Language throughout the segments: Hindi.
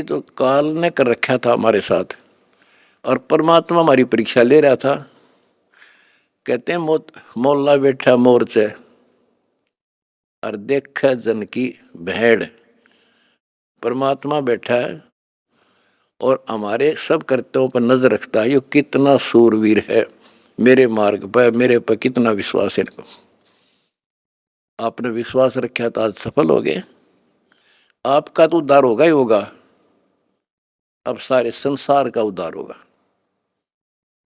ये तो काल ने कर रखा था हमारे साथ, और परमात्मा हमारी परीक्षा ले रहा था। कहते हैं मोल्ला बैठा मोर्चे और देख जन की भेड़। परमात्मा बैठा है और हमारे सब कर्तव्यों पर नजर रखता है। ये कितना सूरवीर है, मेरे मार्ग पर मेरे पर कितना विश्वास है इनको। आपने विश्वास रखा तो आज सफल हो गए। आपका तो उद्धार होगा ही होगा, अब सारे संसार का उद्धार होगा,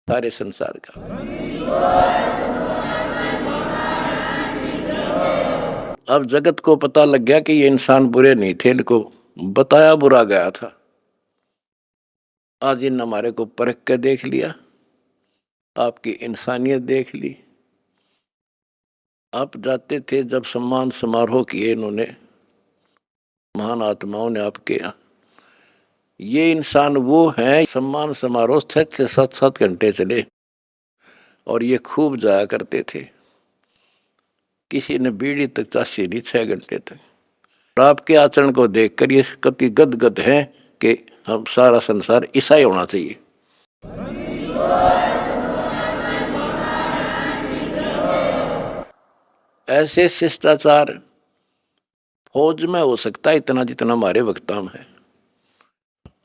सारे संसार का। अब जगत को पता लग गया कि ये इंसान बुरे नहीं थे, इनको बताया बुरा गया था। आज इन हमारे को परख कर देख लिया, आपकी इंसानियत देख ली। आप जाते थे जब सम्मान समारोह किए इन्होंने, महान आत्माओं ने आपके यहाँ। ये इंसान वो हैं, सम्मान समारोह 6 से 7 घंटे चले और ये खूब जाया करते थे। किसी ने बीड़ी तक चाशी नहीं 6 घंटे तक। और आपके आचरण को देखकर ये कति गदगद है कि हम सारा संसार ऐसा ही होना चाहिए। ऐसे शिष्टाचार फौज में हो सकता है इतना जितना हमारे वक्ता में है।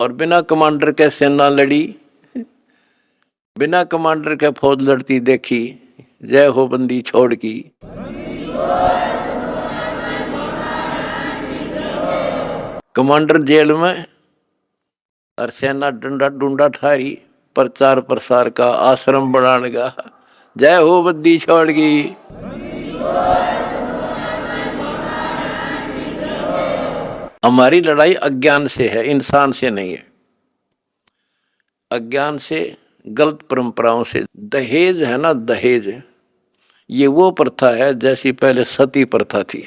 और बिना कमांडर के सेना लड़ी, बिना कमांडर के फौज लड़ती देखी, जय हो बंदी छोड़ की। कमांडर जेल में और सेना डंडा डूंडा ठारी, प्रचार प्रसार का आश्रम बनाने का, जय हो बंदी छोड़ की। हमारी लड़ाई अज्ञान से है, इंसान से नहीं है। अज्ञान से, गलत परंपराओं से। दहेज है ना, दहेज, ये वो प्रथा है जैसी पहले सती प्रथा थी।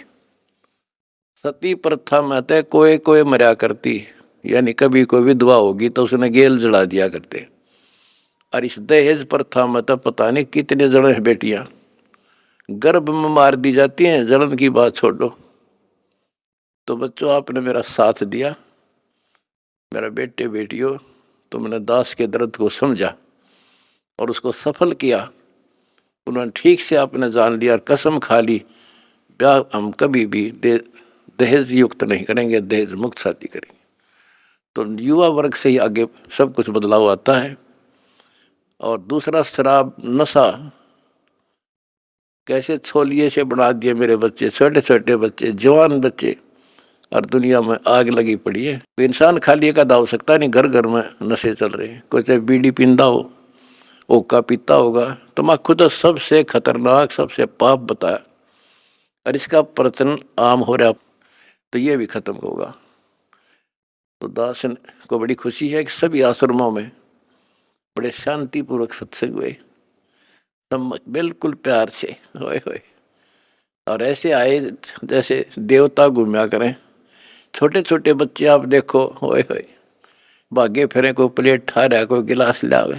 सती प्रथा में तो कोई कोई मरा करती, यानी कभी कोई विधवा होगी तो उसने गेल जला दिया करते। और इस दहेज प्रथा में तो पता नहीं कितने जने बेटियां गर्भ में मार दी जाती हैं। जलन की बात छोड़ो। तो बच्चों, आपने मेरा साथ दिया, मेरा बेटे बेटियों, तुमने दास के दर्द को समझा और उसको सफल किया। उन्होंने ठीक से आपने जान लिया और कसम खा ली, ब्याह हम कभी भी दहेज युक्त नहीं करेंगे, दहेज मुक्त शादी करेंगे। तो युवा वर्ग से ही आगे सब कुछ बदलाव आता है। और दूसरा, शराब नशा कैसे छोलिए से बना दिए मेरे बच्चे, छोटे छोटे बच्चे, जवान बच्चे, और दुनिया में आग लगी पड़ी है। इंसान खाली एक आधा हो सकता नहीं, घर घर में नशे चल रहे हैं। कोई चाहे बीड़ी पींदा हो, ओका पीता होगा, तम्बाकू तो सबसे खतरनाक, सबसे पाप बताया, और इसका प्रचलन आम हो रहा, तो ये भी खत्म होगा। तो दास को बड़ी खुशी है कि सभी आश्रमों में बड़े शांतिपूर्वक सत्संग हुए, बिल्कुल प्यार से, होए होए। और ऐसे आए जैसे देवता घूमया करें। छोटे छोटे बच्चे आप देखो, होए होए, भागे फिरे, कोई प्लेट ठा रहा, कोई गिलास लावे,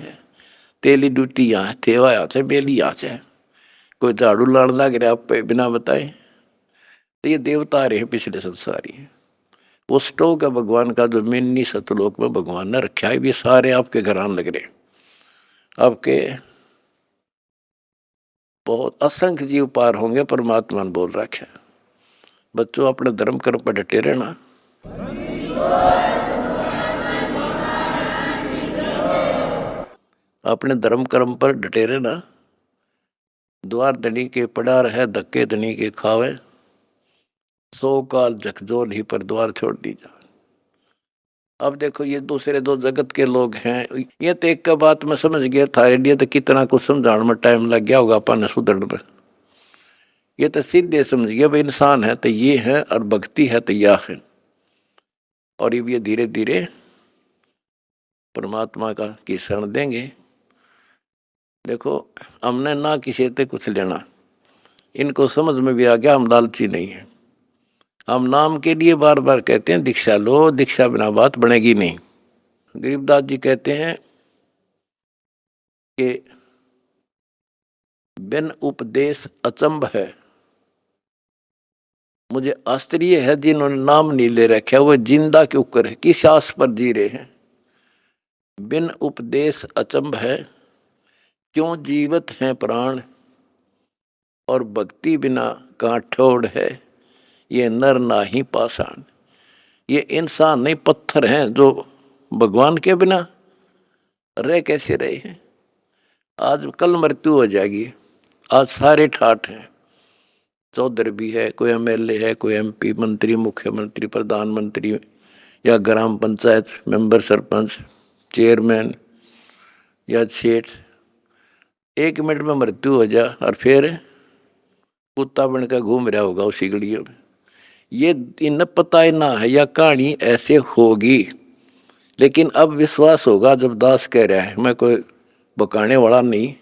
तेली डूटी यहाँ थेवा यहाँ से बेली यहाँ से, कोई झाड़ू लाड़ लग रहा आप पे बिना बताए। तो ये देवता रहे पिछले संसारी है। वो स्टोक है भगवान का, जो मिन्नी सतलोक में भगवान ने रखा है। भी सारे आपके घर आने लग रहे, आपके बहुत असंख्य जीव पार होंगे, परमात्मा ने बोल रखा है। बच्चों, अपने धर्म कर्म पर डटे रहना। अपने धर्म कर्म पर डटे रहना। द्वार धनी के पड़ा रहे, धक्के धनी के खावे, 100 काल झकझोल ही पर द्वार छोड़ दी जा। अब देखो, ये दूसरे दो जगत के लोग हैं। ये तो एक का बात मैं समझ गया, थारे लिए तो कितना कुछ समझाने में टाइम लग गया होगा अपन सुधरने में। ये तो सीधे समझ गया भाई, इंसान है तो ये है और भक्ति है तो यह है। और ये धीरे धीरे परमात्मा का की शरण देंगे। देखो, हमने ना किसी से कुछ लेना, इनको समझ में भी आ गया हम लालची नहीं है। हम नाम के लिए बार बार कहते हैं दीक्षा लो, दीक्षा बिना बात बनेगी नहीं। गरीबदास जी कहते हैं कि बिन उपदेश अचंभ है, मुझे आश्चर्य है जिन्होंने नाम नहीं ले रखा वो जिंदा क्यों कर किस आस पर जी रहे हैं। बिन उपदेश अचंभ है, क्यों जीवित हैं प्राण, और भक्ति बिना कहाँ ठोड़ है, ये नर नाही पाषाण। ये इंसान नहीं पत्थर हैं जो भगवान के बिना रह कैसे रहे हैं। आज कल मृत्यु हो जाएगी, आज सारे ठाठ हैं। चौधरी भी है, कोई एमएलए है, कोई एमपी, मंत्री, मुख्यमंत्री, प्रधानमंत्री या ग्राम पंचायत मेंबर, सरपंच, चेयरमैन या सेठ। 1 मिनट में मृत्यु हो जा और फिर कुत्ता बनकर घूम रहा होगा उसी गलियों में। ये इन पता ही ना है या कहानी ऐसे होगी, लेकिन अब विश्वास होगा जब दास कह रहा है। मैं कोई बकाने वाला नहीं,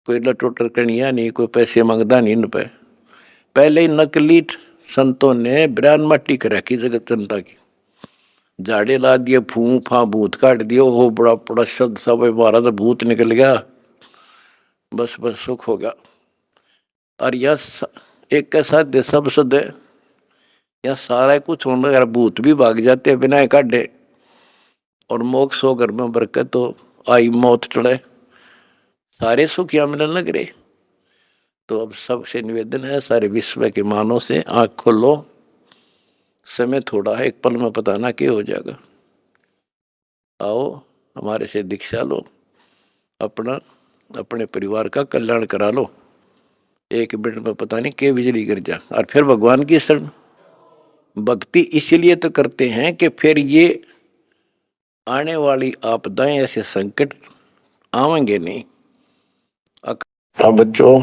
कोई लटोटर कनिया नहीं, कोई पैसे मांगता नहीं इन पे। पहले ही नकली संतों ने ब्रान मट्टी कर रखी जगत जनता की, झाड़े ला दिए, फू फा भूत काट दिए। हो बड़ा बड़ा शब्द सब मारा तो भूत निकल गया, बस बस सुख हो गया। और यह एक के साथ दे सब सदे या सारा कुछ होने अगर भूत भी भाग जाते बिना काटे, और मोक्ष हो घर में बरकत तो आई मौत टले, सारे सुख यहाँ मिलने लग रहे। तो अब सबसे निवेदन है, सारे विश्व के मानव से आँख खोलो, समय थोड़ा है, एक पल में पता ना क्या हो जाएगा। आओ हमारे से दीक्षा लो, अपना अपने परिवार का कल्याण करा लो। 1 मिनट में पता नहीं क्या बिजली गिर जा। और फिर भगवान की शरण भक्ति इसलिए तो करते हैं कि फिर ये आने वाली आपदाएं, ऐसे संकट आवेंगे नहीं। अब बच्चों,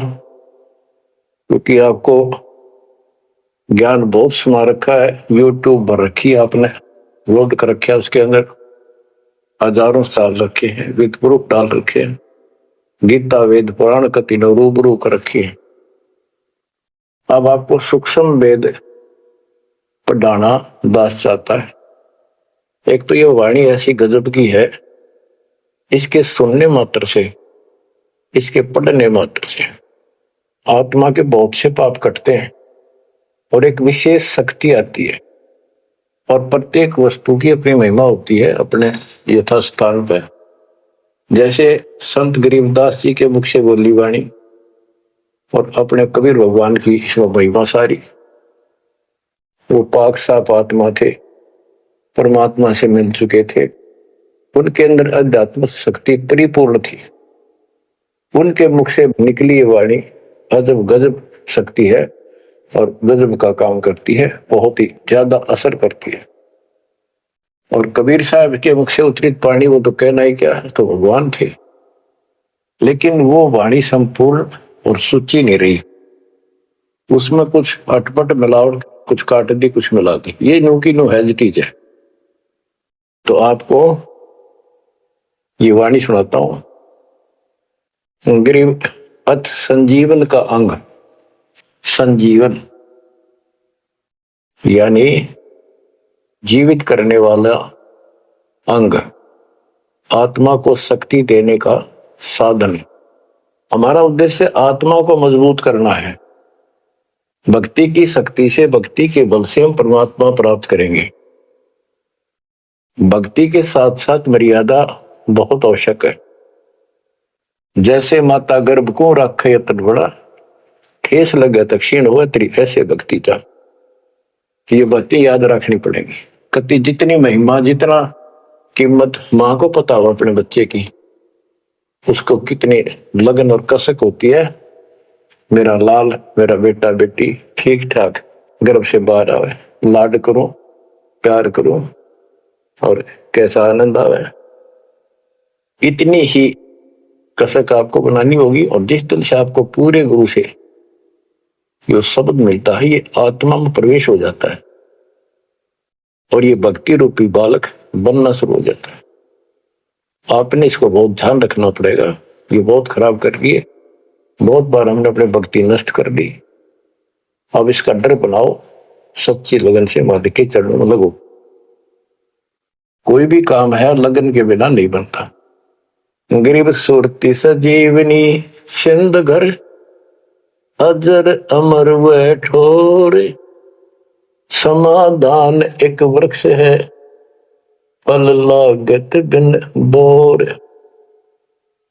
क्योंकि आपको ज्ञान बहुत सुना रखा है, यूट्यूब पर रखी है आपने, लोड कर रखा है, उसके अंदर हजारों साल रखे हैं, वेद प्रूफ डाल रखे हैं, गीता वेद पुराण का तीनों रूबरू कर रखी है। अब आपको सूक्ष्म वेद पढ़ाना दास चाहता है। एक तो ये वाणी ऐसी गजब की है, इसके सुनने मात्र से, इसके पढ़ने मात्र से आत्मा के बहुत से पाप कटते हैं और एक विशेष शक्ति आती है। और प्रत्येक वस्तु की अपनी महिमा होती है अपने यथास्थान पर। जैसे संत गरीबदास जी के मुख से बोली वाणी और अपने कबीर भगवान की इसमें महिमा सारी। वो पाक साफ आत्मा थे, परमात्मा से मिल चुके थे, उनके अंदर अध्यात्म शक्ति परिपूर्ण थी। उनके मुख से निकली वाणी अजब गजब शक्ति है और गजब का काम करती है, बहुत ही ज्यादा असर करती है। और कबीर साहब के मुख से उतरित वाणी, वो तो कहना ही क्या है, तो भगवान थे। लेकिन वो वाणी संपूर्ण और सुची नहीं रही, उसमें कुछ अटपट मिलावट, कुछ काट दी, कुछ मिला दी। ये नो की नो हैजिटीज है। तो आपको ये वाणी सुनाता हूं। गरीब अथ संजीवन का अंग, संजीवन यानी जीवित करने वाला अंग, आत्मा को शक्ति देने का साधन। हमारा उद्देश्य आत्मा को मजबूत करना है। भक्ति की शक्ति से, भक्ति के बल से हम परमात्मा प्राप्त करेंगे। भक्ति के साथ साथ मर्यादा बहुत आवश्यक है। जैसे माता गर्भ को रखे यतन बड़ा, ठेस लगे तो क्षीण हो तेरी, ऐसे भक्ति का ये भक्ति याद रखनी पड़ेगी। कति जितनी महिमा, जितना कीमत माँ को पता हो अपने बच्चे की, उसको कितनी लगन और कसक होती है। मेरा लाल, मेरा बेटा बेटी ठीक ठाक गर्भ से बाहर आवे, लाड करो, प्यार करो और कैसा आनंद आवे, इतनी ही कसक आपको बनानी होगी। और जिस दिन से आपको पूरे गुरु से जो शब्द मिलता है, ये आत्मा में प्रवेश हो जाता है और ये भक्ति रूपी बालक बनना शुरू हो जाता है। आपने इसको बहुत ध्यान रखना पड़ेगा। ये बहुत खराब कर रही है, बहुत बार हमने अपनी भक्ति नष्ट कर दी। अब इसका डर बनाओ, सच्ची लगन से मालिक के चरणों में लगो। कोई भी काम है लगन के बिना नहीं बनता। गरीब सुरती सजीवनी सिंध घर, अजर अमर व ठोर, समाधान एक वृक्ष है, फल लागत बिन बोर।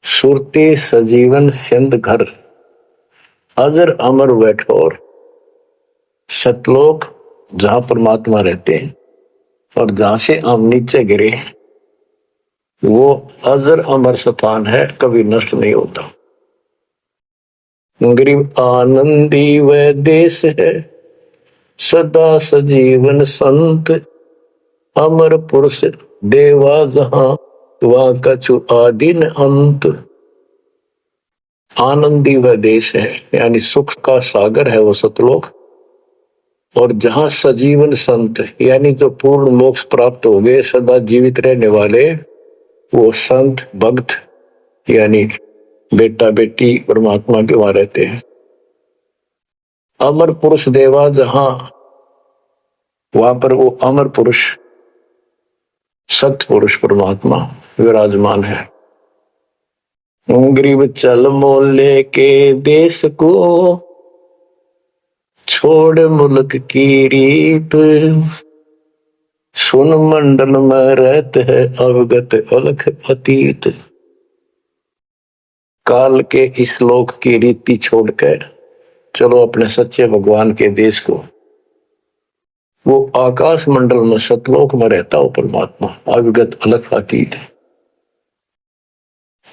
सुरती सजीवन सिंध घर, अजर अमर व ठोर। सतलोक जहां परमात्मा रहते हैं और जहां से हम नीचे गिरे, वो अजर अमर स्थान है, कभी नष्ट नहीं होता। गरीब आनंदी वह देश है, सदा सजीवन संत। अमर पुरुष देवा जहां, वह कछु आदि न अंत। आनंदी वह देश है, यानी सुख का सागर है वो सतलोक। और जहां सजीवन संत, यानी जो पूर्ण मोक्ष प्राप्त हो गए, सदा जीवित रहने वाले, वो संत भक्त यानी बेटा बेटी परमात्मा के वहां रहते हैं। अमर पुरुष देवा जहां, वहां पर वो अमर पुरुष सत्य पुरुष परमात्मा विराजमान है। गरीब चल मोले के देश को, छोड़ मुल्क की रीत। सुन मंडल में रहते है अवगत अलख अतीत। काल के इस लोक की रीति छोड़कर चलो अपने सच्चे भगवान के देश को। वो आकाश मंडल में सतलोक में रहता हो परमात्मा, अविगत अलग अतीत।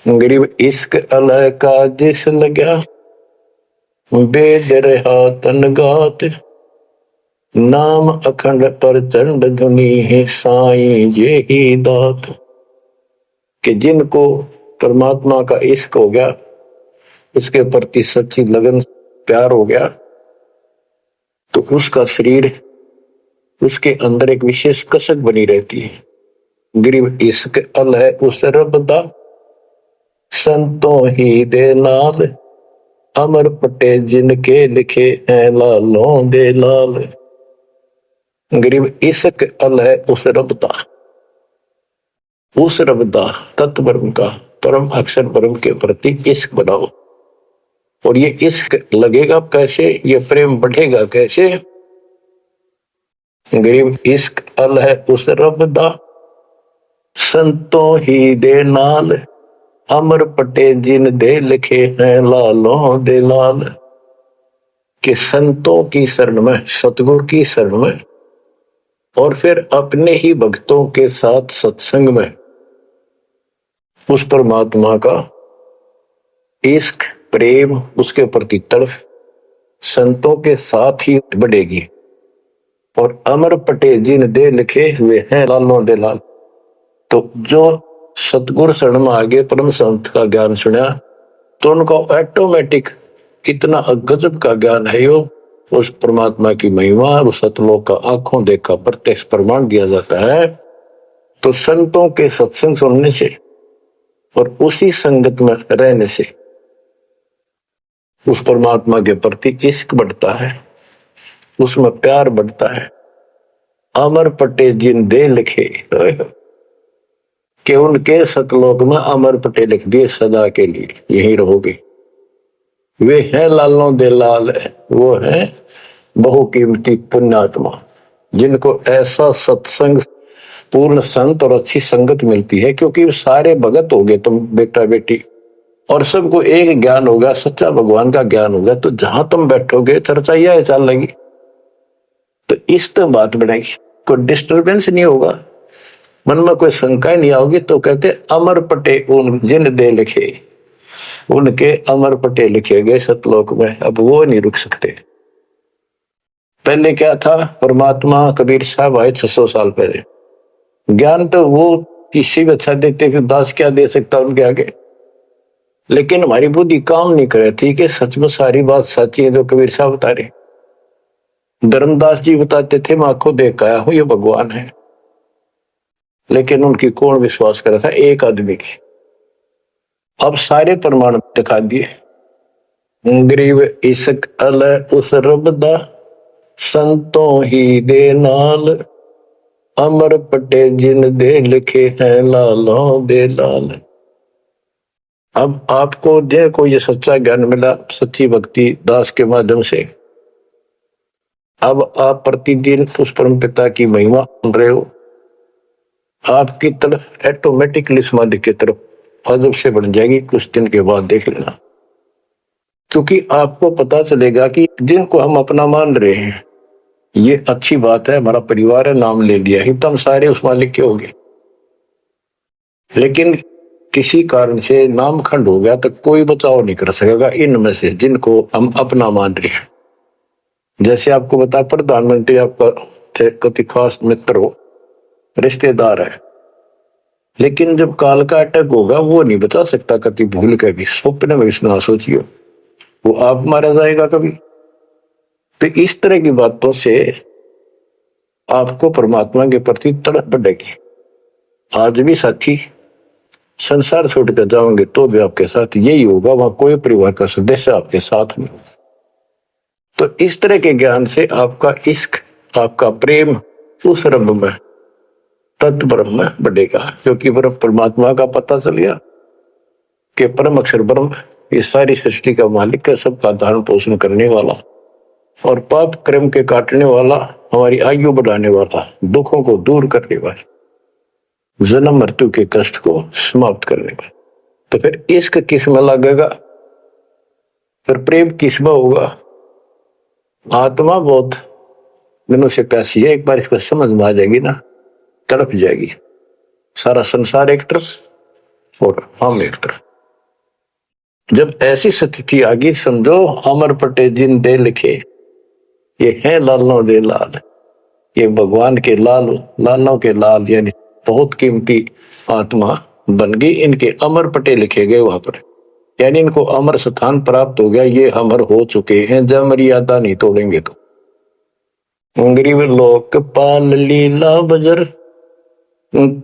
गरीब इश्क अलह का जिस लगा, वेद रहा तन गात। नाम अखंड पर चंड धुनी है, साईं ये ही दात। कि जिनको परमात्मा का इश्क हो गया, उसके प्रति सच्ची लगन प्यार हो गया, तो उसका शरीर, उसके अंदर एक विशेष कसक बनी रहती है। गरीब इश्क अल है उस रब दा, संतों ही दे नाल। अमर पटे जिनके लिखे हैं लालों दे लाल। गरीब इश्क अल है उस रब दा, उस रब दा तत्व ब्रह्म का, परम अक्षर ब्रह्म के प्रति इश्क बनाओ। और ये इश्क लगेगा कैसे, ये प्रेम बढ़ेगा कैसे। गरीब इश्क अल है उस रब दा, संतों ही दे नाल। अमर पटे जिन दे लिखे हैं लालों दे लाल। के संतों की शरण में, सतगुरु की शरण में, और फिर अपने ही भक्तों के साथ सत्संग में उस परमात्मा का इश्क प्रेम, उसके प्रति तड़प संतों के साथ ही बढ़ेगी। और अमर पटे जिन दे लिखे हुए हैं लालों दे लाल। तो जो सतगुरु शरण में आगे परम संत का ज्ञान सुना, तो उनको ऑटोमेटिक इतना गजब का ज्ञान है, यो उस परमात्मा की महिमा, उस सतलोक का आंखों देखा प्रत्यक्ष प्रमाण दिया जाता है। तो संतों के सत्संग सुनने से और उसी संगत में रहने से उस परमात्मा के प्रति इश्क बढ़ता है, उसमें प्यार बढ़ता है। अमर पटे जिन दे लिखे, कि उनके सतलोक में अमर पटे लिख दिए, सदा के लिए यही रहोगे। वे हैं लालों दे लाल, वो हैं बहुकीमती पुण्यात्मा, जिनको ऐसा सत्संग पूर्ण संत और अच्छी संगत मिलती है। क्योंकि सारे भगत हो गए तुम बेटा बेटी, और सबको एक ज्ञान होगा, सच्चा भगवान का ज्ञान होगा, तो जहां तुम बैठोगे चर्चा यह चल लगी, तो इस तो बात बढ़ेगी, कोई डिस्टर्बेंस नहीं होगा, मन में कोई शंका नहीं आओगी। तो कहते अमर पटे उन जिन दे लिखे, उनके अमर पटे लिखे गए सतलोक में, अब वो नहीं रुक सकते। पहले क्या था, परमात्मा कबीर साहब आए 600 साल पहले, ज्ञान तो वो किसी भी अच्छा देते थे, दास क्या दे सकता उनके आगे। लेकिन हमारी बुद्धि काम नहीं करे थी कि सच में सारी बात सच्ची है जो कबीर साहब बता रहे। धर्मदास जी बताते थे मैं आंखों देख आया हूं ये भगवान है, लेकिन उनकी कौन विश्वास करा था, एक आदमी की। अब सारे प्रमाण दिखा दिए। गरीब इश्क अल उस रब दा, संतों ही दे नाल। अमर पटे जिन दे लिखे हैं लालों दे लाल। अब आपको देखो ये सच्चा ज्ञान मिला, सच्ची भक्ति दास के माध्यम से, अब आप प्रतिदिन उस परम पिता की महिमा सुन रहे हो, आपकी तरफ ऑटोमेटिकली समाधि की तरफ अजब से बढ़ जाएगी। कुछ दिन के बाद देख लेना, क्योंकि आपको पता चलेगा कि जिनको हम अपना मान रहे हैं ये अच्छी बात है, हमारा परिवार है, नाम ले लिया ही तो हम सारे उस मालिक के हो गए। लेकिन किसी कारण से नाम खंड हो गया तो कोई बचाव नहीं कर सकेगा इनमें से जिनको हम अपना मान रहे हैं। जैसे आपको बता, प्रधानमंत्री आपका कति खास मित्र हो, रिश्तेदार है, लेकिन जब काल का अटैक होगा वो नहीं बचा सकता कभी, भूल के भी स्वप्न में ना सोचियो, वो आप मारा जाएगा कभी। तो इस तरह की बातों से आपको परमात्मा के प्रति तड़प बढ़ेगी। आज भी साथी संसार छोड़कर जाओगे तो भी आपके साथ यही होगा, वहां कोई परिवार का सदस्य आपके साथ नहीं होगा। तो इस तरह के ज्ञान से आपका इश्क, आपका प्रेम उस रब में, तत्व ब्रह्म में बढ़ेगा, क्योंकि ब्रह्म परमात्मा का पता चल गया कि परम अक्षर ब्रह्म ये सारी सृष्टि का मालिक है, सबका धारण पोषण करने वाला और पाप कर्म के काटने वाला, हमारी आयु बढ़ाने वाला, दुखों को दूर करने वाला, जन्म मृत्यु के कष्ट को समाप्त करने वाला। तो फिर इश्क किसमें लगेगा, फिर प्रेम किसमें होगा। आत्मा बहुत दिनों से प्यासी है, एक बार इसको समझ में आ जाएगी ना, तड़प जाएगी। सारा संसार एक तरफ और हम एक तरफ। जब ऐसी स्थिति आ गई, समझो अमर पटे जिन दे लिखे, ये है लालों दे लाल, ये भगवान के लाल, लालों के लाल, यानी बहुत कीमती आत्मा बन गई, इनके अमर पटे लिखे गए वहां पर, यानी इनको अमर स्थान प्राप्त हो गया, ये अमर हो चुके हैं, जब मर्यादा नहीं तोड़ेंगे तो। गरीब लोक पाल लीला बजर,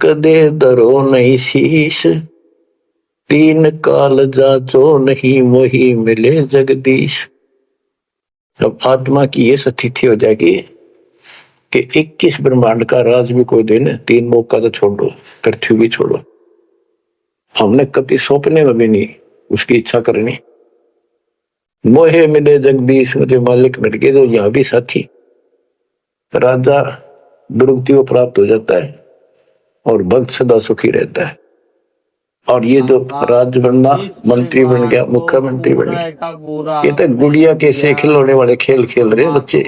कदे दरो नहीं शीश, तीन काल जाचो नहीं वही मिले जगदीश। अब आत्मा की ये स्थिति हो जाएगी कि 21 ब्रह्मांड का राज भी कोई देने, 3 लोक का तो छोड़ो, पृथ्वी भी छोड़ो, हमने कभी सौंपने में भी नहीं उसकी इच्छा करनी। मोहे मिले जगदीश, मुझे मालिक मिल गए, तो यहाँ भी साथी राजा दुर्गति को प्राप्त हो जाता है और भक्त सदा सुखी रहता है। और ये जो राज्य बनना, मंत्री बन गया, मुख्यमंत्री बन गया, ये तो गुड़िया के से खिलौने वाले खेल खेल रहे बच्चे।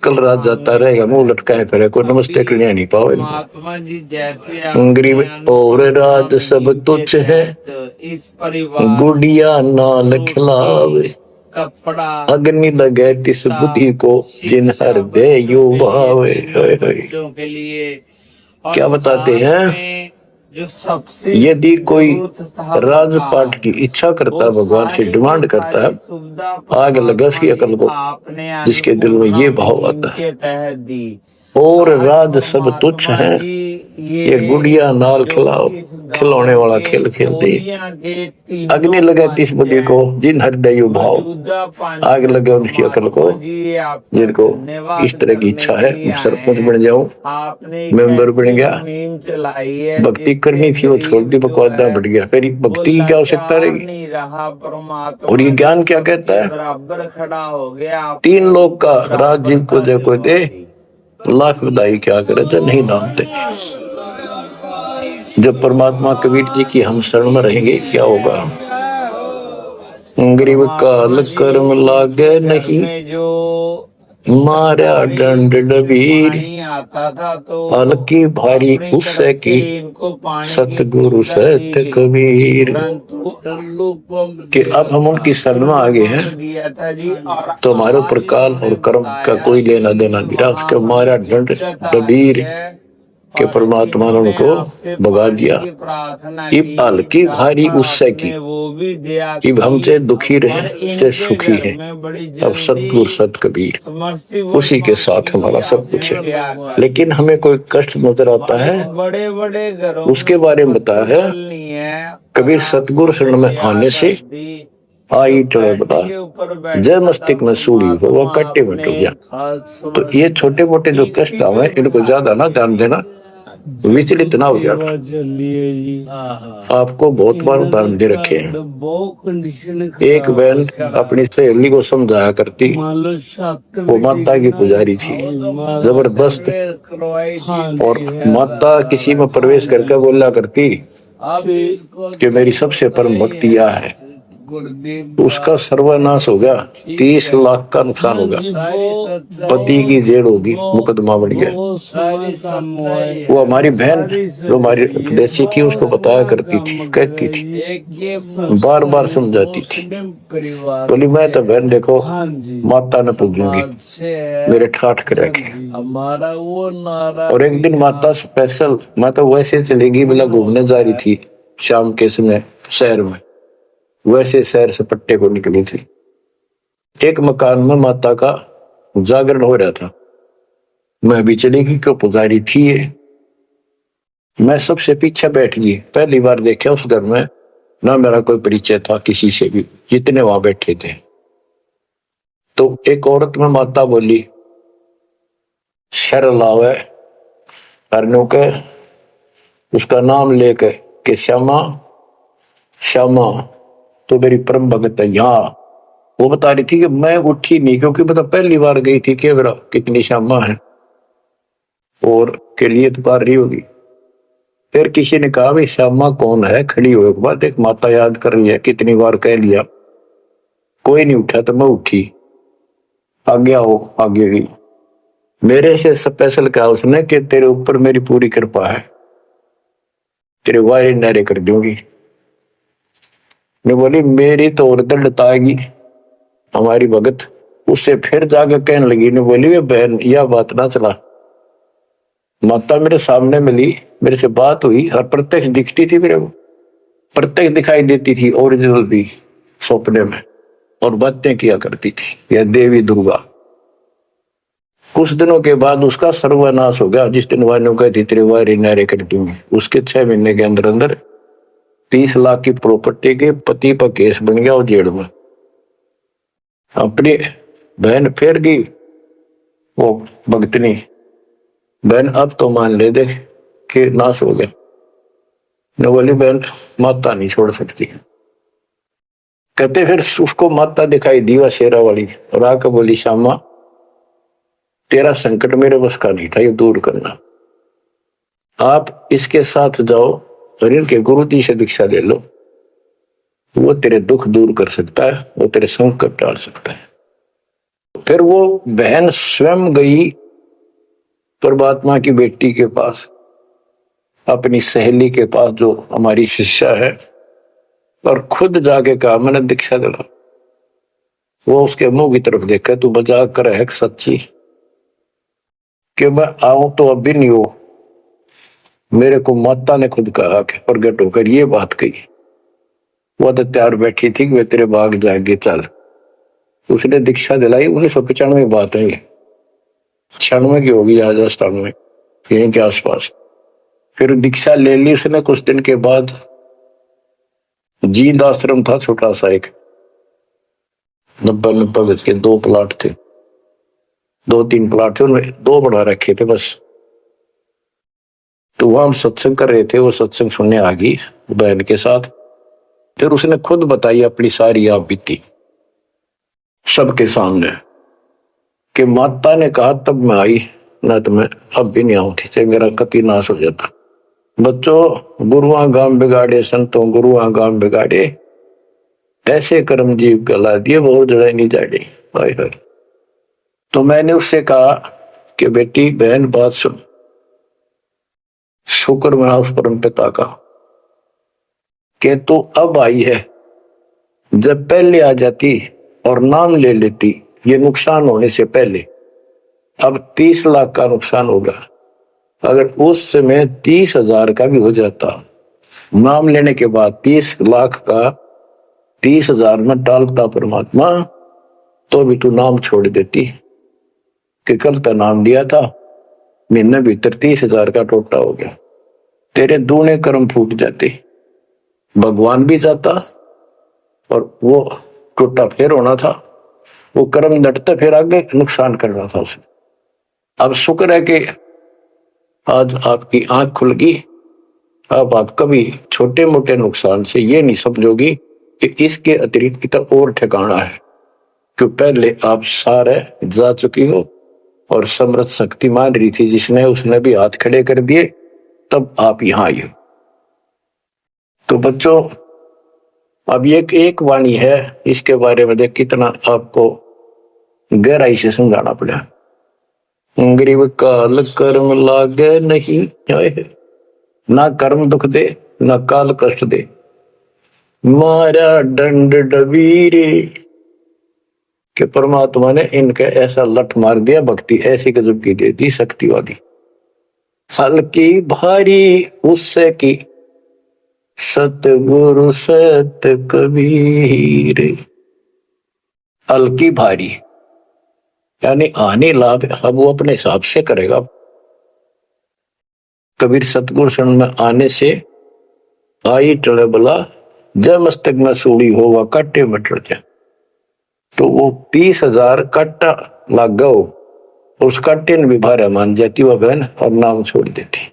कल रात जाता रहेगा मुंह लटकाए फिरे, कोई नमस्ते करने नहीं पाओ। गरीब और राज सब तुच्छ है, गुड़िया नाल खिलावे, अग्नि लगे तिस बुद्धि को जिन हृदय यू भावे। क्या बताते हैं, यदि कोई राजपाट की इच्छा करता है, भगवान से डिमांड करता है, आग लगा उसकी अकल को, जिसके दिल में ये भाव आता है, और राज सब तुच्छ है, ये गुड़िया नाल खिलाओ, खिलौने वाला खेल खेलते, अग्नि लगे तिस बुद्धि को जिन हृदय भाव, आग लगे उनकी अकल को, जिनको इस तरह की इच्छा है सरपंच बन जाऊं, मेंबर बन गया, भक्ति करनी थी वो छोड़ दी, बकवादा बढ़ गया, फिर भक्ति की क्या आवश्यकता रहेगी। और ये ज्ञान क्या कहता है, 3 लोक का राज जीव को दे, कोई दे लाख बधाई, क्या करे तो नहीं नामते। जब परमात्मा कबीर जी की हम शरण में रहेंगे क्या होगा, गरीब काल कर्म लागे नहीं, मारा दंड डबीर, हल्की भारी उससे की, सतगुरु सत्य कबीर। कि अब हम उनकी शरण में आ गए हैं तो हमारे ऊपर काल और कर्म का कोई लेना देना नहीं रहा, उसके मारा दंड डबीर के परमात्मा ने उनको भगा दिया। इब हल्की भारी उससे की, इब हम चाहे दुखी रहे चाहे सुखी है, अब सतगुरु सत कबीर, उसी के साथ हमारा सब कुछ है। लेकिन हमें कोई कष्ट नजर आता है, उसके बारे में बताया है कबीर, सतगुरु शरण में आने से आई चढ़े बता, जय मस्तिष्क में सूड़ी हो वह कट्टे में टूट गया। तो ये छोटे मोटे जो कष्ट आवे इनको ज्यादा ना ध्यान देना, विचलित ना हो जाना। आपको बहुत बार उदाहरण दे रखे हैं। एक बहन अपनी सहेली को समझाया करती, वो माता की पुजारी थी जबरदस्त, और माता किसी में प्रवेश करके बोला करती कि मेरी सबसे परम भक्ति यह है। उसका सर्वनाश हो गया, 30 लाख का नुकसान हो गया, पति की जेल होगी, मुकदमा बढ़ गया। वो हमारी बहन जो हमारी उपदेशी थी उसको बताया करती थी, कहती थी, बार बार समझाती थी, बोली मैं तो बहन देखो माता ने पूजूंगी, मेरे ठाठ करेगी। और एक दिन माता स्पेशल, मैं तो वैसे चलेगी बोला घूमने जा रही थी शाम के समय शहर में, वैसे शहर से पट्टे को निकली थी। एक मकान में माता का जागरण हो रहा था, मैं भी चली गई क्यों पुजारी थी ये। मैं सबसे पीछे बैठ गई, पहली बार देखा उस घर में, ना मेरा कोई परिचय था किसी से भी, जितने वहां बैठे थे। तो एक औरत में माता बोली, शर लावे करने के, उसका नाम लेके कि श्यामा श्यामा तो मेरी परम भगत है यहाँ। वो बता रही थी कि मैं उठी नहीं, क्योंकि पता पहली बार गई थी कि मेरा कितनी श्यामा है और के लिए पुकार रही होगी। फिर किसी ने कहा भाई श्यामा कौन है, खड़ी हुए के बाद एक माता याद कर रही है, कितनी बार कह लिया, कोई नहीं उठा तो मैं उठी, आगे आओ, आगे गई। मेरे से स्पेशल कहा उसने कि तेरे ऊपर मेरी पूरी कृपा है, तेरे वायरे नारे कर दूंगी। मैं बोली मेरी तो और दर्द लताएगी हमारी भगत। उससे फिर जाकर कहने लगी, ने बोली वे बहन यह बात ना चला, माता मेरे सामने मिली, मेरे से बात हुई और प्रत्यक्ष दिखती थी, मेरे को प्रत्यक्ष दिखाई देती थी, ओरिजिनल भी सपने में, और बातें किया करती थी यह देवी दुर्गा। कुछ दिनों के बाद उसका सर्वनाश हो गया, जिस दिन वालों कहती तेरे वायरे नारे कर दूंगी, उसके 6 महीने के अंदर अंदर 30 लाख की प्रॉपर्टी के पति पर केस बन गया और जेल में। अपनी बहन फेर गई वो भगतनी, बहन अब तो मान ले दे कि नाश हो गया। न बोली बहन माता नहीं छोड़ सकती। कहते फिर उसको माता दिखाई दी वह शेरा वाली, और आकर बोली श्यामा तेरा संकट मेरे बस का नहीं था ये दूर करना, आप इसके साथ जाओ और इनके गुरु जी से दीक्षा ले लो, वो तेरे दुख दूर कर सकता है, वो तेरे संकट टाल सकता है। फिर वो बहन स्वयं गई परमात्मा की बेटी के पास, अपनी सहेली के पास जो हमारी शिष्या है, और खुद जाके कहा मैंने दीक्षा दिला। वो उसके मुंह की तरफ देखा, तू मजाक कर है सच्ची कि मैं आऊं तो अब भी नहीं हो, मेरे को माता ने खुद कहा कि प्रगट होकर ये बात कही। वो तो तैयार बैठी थी कि वे तेरे बाग जाएंगे, चल। उसने दीक्षा दिलाई, 1995 बात है, 96 की होगी राजस्थान में यहीं के आसपास। फिर दीक्षा ले ली उसने। कुछ दिन के बाद जींद आश्रम था छोटा सा, एक 90 गज के 2 प्लाट थे, 2-3 प्लाट थे, उनमें 2 बना रखे थे बस। तो वहां हम सत्संग कर रहे थे, वो सत्संग सुनने आ गई बहन के साथ। फिर उसने खुद बताई अपनी सारी आप बीती सबके सामने कि माता ने कहा तब मैं आई, ना तो मैं अब भी नहीं आऊंगी, चाहे मेरा कति नाश हो जाता। बच्चों गुरुआ गांव बिगाड़े संतों गुरुआ गांव बिगाड़े, ऐसे कर्म जीव गला दिए बहुत जड़ा नहीं जाड़े। तो मैंने उससे कहा कि बेटी बहन बात सुन, शुक्र मना उस परम पिता का कि तू अब आई है, जब पहले आ जाती और नाम ले लेती ये नुकसान होने से पहले, अब 30 लाख का नुकसान होगा। अगर उस समय 30,000 का भी हो जाता, नाम लेने के बाद 30 लाख का 30,000 में डालता परमात्मा, तो भी तू नाम छोड़ देती कि कल का नाम लिया था, महीने भीतर 30,000 का टोटा हो गया, तेरे दूने कर्म फूट जाते, भगवान भी जाता और वो टोटा फिर होना था, वो कर्म डटता फिर आगे नुकसान करना था उसे। अब शुक्र है कि आज आपकी आंख खुल गई। अब आप कभी छोटे मोटे नुकसान से ये नहीं समझोगी कि इसके अतिरिक्त कितना और ठिकाना है, क्यों पहले आप सारे जा चुकी हो और समृद्ध शक्ति मान रही थी जिसने, उसने भी हाथ खड़े कर दिए, तब आप यहां आई हो। तो बच्चों, अब ये एक वाणी है, इसके बारे में देख कितना आपको गहराई से समझाना पड़ा। गरीब काल कर्म लागे नहीं, ना कर्म दुख दे ना काल कष्ट दे, मारा दंड डबीरे। कि परमात्मा ने इनके ऐसा लठ मार दिया, भक्ति ऐसी गजब की दे दी शक्ति वाली। हल्की भारी उससे की सतगुरु सत कबीर। हल्की भारी यानी आने लाभ अब वो अपने हिसाब से करेगा। कबीर सतगुरु शरण में आने से आई टले बला, जय मस्तक में सूड़ी हो वह काटे में टल जाए। तो वो 30,000 काटा लाग गो, उस काटे ने भी भारा मान जाती वह बहन और नाम छोड़ देती।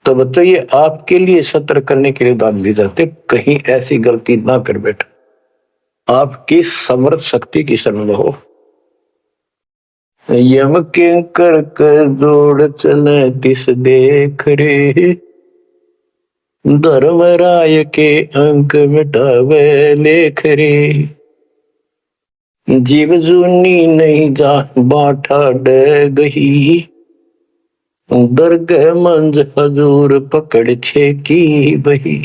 तो बच्चों, ये आपके लिए सतर्क करने के लिए उदाहरण दी जाते, कहीं ऐसी गलती ना कर बैठो। आपकी समर्थ शक्ति की शरण में हो। यम के कर कर जोड़ चले तिस देख रे, धर्मराय के अंक मिटावे लेख रे। जीव जूनी नहीं जा बाठा डे गही, दरगह मंज हजूर पकड़ छे की बही।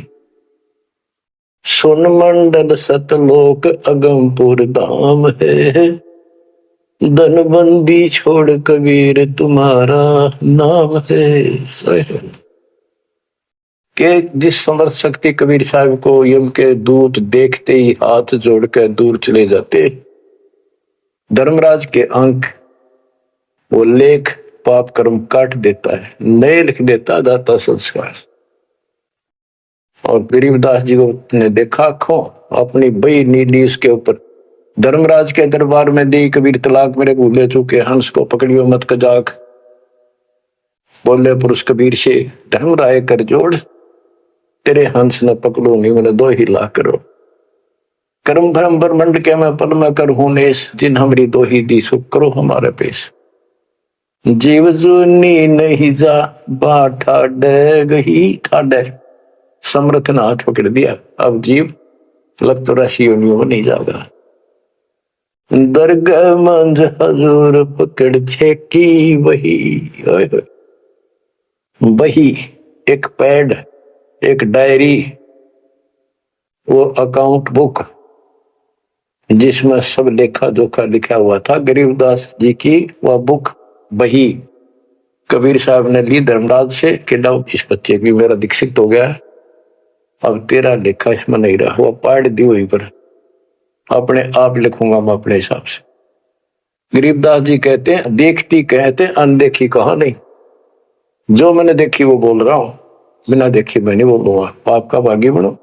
सुन मंडल सतलोक अगमपुर धाम है, धनबंदी छोड़ कबीर तुम्हारा नाम है। के जिस समर्थ शक्ति कबीर साहब को यम के दूत देखते ही हाथ जोड़कर दूर चले जाते, धर्मराज के अंक वो लेख पाप कर्म काट देता है, नए लिख देता दाता संस्कार। और गरीबदास जी को ने देखा खो अपनी बई नीली उसके ऊपर, धर्मराज के दरबार में दी कबीर तलाक मेरे भूले चुके, हंस को पकड़ियो मत कजाक। बोले पुरुष कबीर से, धर्मराय कर जोड़ तेरे हंस न पकड़ो नहीं, मैंने 2 ही लाख करो। कर्म भ्रम ब्रह्मंड के मैं पल में कर हूं नेस, जिन हमारी 2 ही दी सुख करो हमारे पेश। जीव जूनी नहीं जा बाठा डही ठाडे, समर्थ ने हाथ पकड़ दिया, अब जीव लग तो राशि योनियों में नहीं जाएगा। दरगाह मंझ हजूर पकड़ छेकी वही। वही एक पैड, एक डायरी, वो अकाउंट बुक जिसमें सब लेखा जोखा लिखा हुआ था, गरीबदास जी की वह बुक वही कबीर साहब ने ली धर्मराज से कि लो इस बच्चे की मेरा दीक्षित हो गया, अब तेरा लेखा इसमें नहीं रहा। वो पाड़ दी वहीं पर, अपने आप लिखूंगा मैं अपने हिसाब से। गरीबदास जी कहते हैं देखती कहते अनदेखी कहा नहीं, जो मैंने देखी वो बोल रहा हूं, बिना देखी मैं नहीं बोलूंगा, पाप का भागी बनो।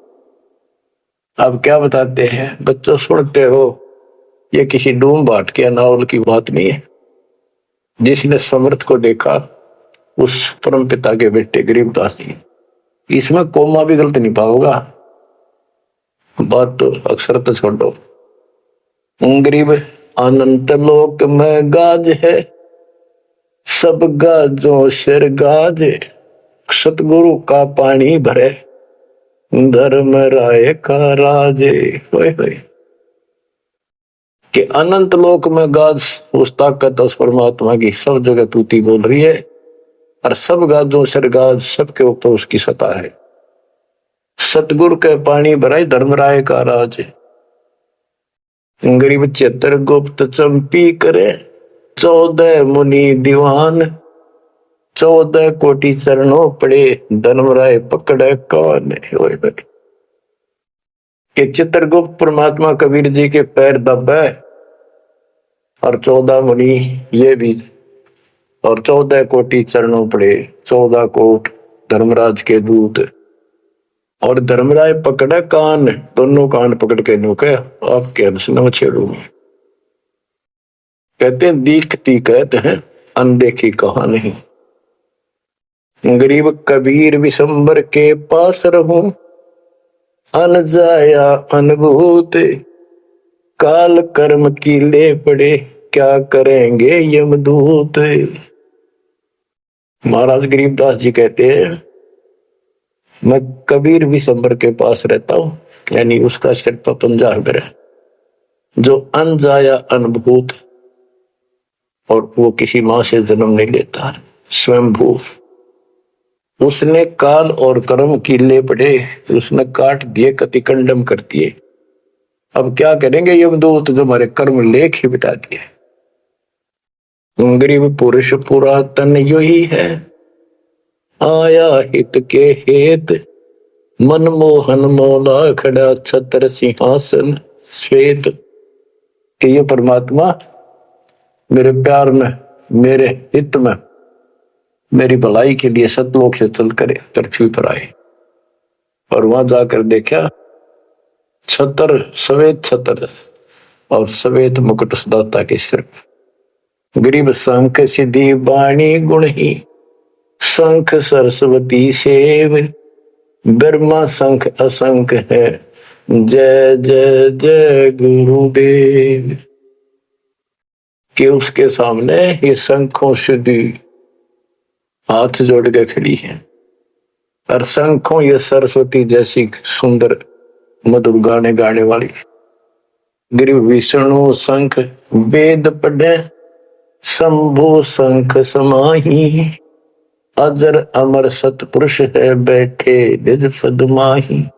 अब क्या बताते हैं बच्चों, सुनते हो, ये किसी डूम बाट के नावल की बात नहीं है। जिसने समर्थ को देखा उस परम पिता के बेटे गरीबदास जी, इसमें कोमा भी गलत नहीं पाओगा। बात तो अक्सर तो छोड़ दो। गरीब अनंत लोक में गाज है, सब गाजों सिर गाज, सतगुरु का पानी भरे, धर्म राय का राजे। कि अनंत लोक में गाज उस ताकत उस परमात्मा की सब जगह तूती बोल रही है, और सब गाजों सिर गाज, सबके ऊपर उसकी सत्ता है। सतगुरु के पानी भराई धर्मराय का राज। गरीब 76 गुप्त चंपी करे, 14 मुनि दीवान, 14 कोटि चरणों पड़े, धर्मराय पकड़े कौन। कि चित्रगुप्त परमात्मा कबीर जी के पैर दबे, और 14 मुनि ये भी, और 14 कोटि चरणों पड़े, 14 कोट धर्मराज के दूत। और धर्मराय पकड़े कान, दोनों कान पकड़ के नुके आपके अंश न छेड़ूंगी। कहते हैं दीखती कहते हैं अनदेखी कहा नहीं। गरीब कबीर विशंबर के पास रहूं, अन जाया अनुभूत, काल कर्म की ले पड़े, क्या करेंगे यमदूत। महाराज गरीबदास जी कहते हैं, मैं कबीर विशंबर के पास रहता हूं, यानी उसका सिर पर पंजा है मेरा, जो अनजाया अनुभूत, और वो किसी मां से जन्म नहीं लेता, स्वयंभू। उसने काल और कर्म की ले पड़े, उसने काट दिए, कतिकंडम कर दिए। अब क्या करेंगे यमदूत, जो हमारे कर्म लेख ही बिटा दिए। गरीब पुरुष पुरातन यही है, आया हित के हेत, मनमोहन मौला खड़ा छत्र सिंहासन श्वेत। कि ये परमात्मा मेरे प्यार में, मेरे हित में, मेरी भलाई के लिए सतलोक से चल कर पृथ्वी पर आए। और वहां जाकर देखा छतर, सवेत छतर और सवेत मुकुट सदाता के सिर। गरीब शंख सिद्धि बाणी गुण ही, शंख सरस्वती सेव, ब्रह्मा शंख असंख है, जय जय जय गुरुदेव। कि उसके सामने ये शंखों सिद्धि हाथ जोड़ के खड़ी है, और शंखों ये सरस्वती जैसी सुंदर मधुर गाने गाने वाली। गरीब विष्णु शंख वेद पढ़े, शंभु शंख समाही, अजर अमर सतपुरुष है, बैठे निज पद माही।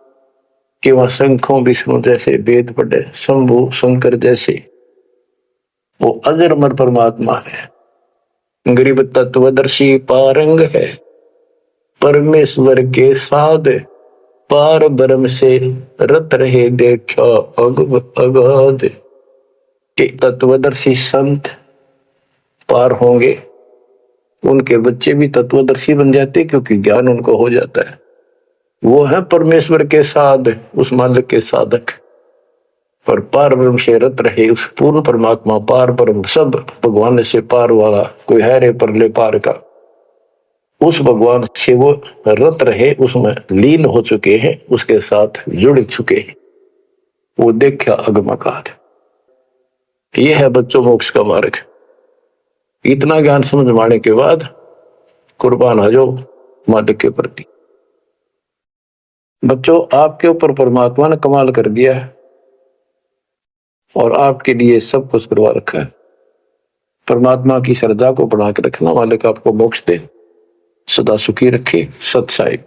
कि वह शंखों विष्णु जैसे वेद पढ़े, शंभु शंकर जैसे वो अजर अमर परमात्मा है। गरीब तत्वदर्शी पारंग है, परमेश्वर के साध, पार ब्रह्म से रत रहे देखा अगाध। कि तत्वदर्शी संत पार होंगे, उनके बच्चे भी तत्वदर्शी बन जाते, क्योंकि ज्ञान उनको हो जाता है। वो है परमेश्वर के साध, उस मालिक के साधक। पर पार ब्रह्म से रत रहे, उस पूर्ण परमात्मा पार ब्रह्म, सब भगवान से पार वाला, कोई है रे परले पार का, उस भगवान से वो रत रहे, उसमें लीन हो चुके हैं, उसके साथ जुड़ चुके हैं। वो देखा अगमकाद। ये है बच्चों मोक्ष का मार्ग। इतना ज्ञान समझ माने के बाद कुर्बान हो जाओ मालिक के प्रति। बच्चों, आपके ऊपर परमात्मा ने कमाल कर दिया है और आपके लिए सब कुछ करवा रखा है। परमात्मा की श्रद्धा को बढ़ा के रखना, मालिक आपको मोक्ष दे, सदा सुखी रखे। सत साहिब।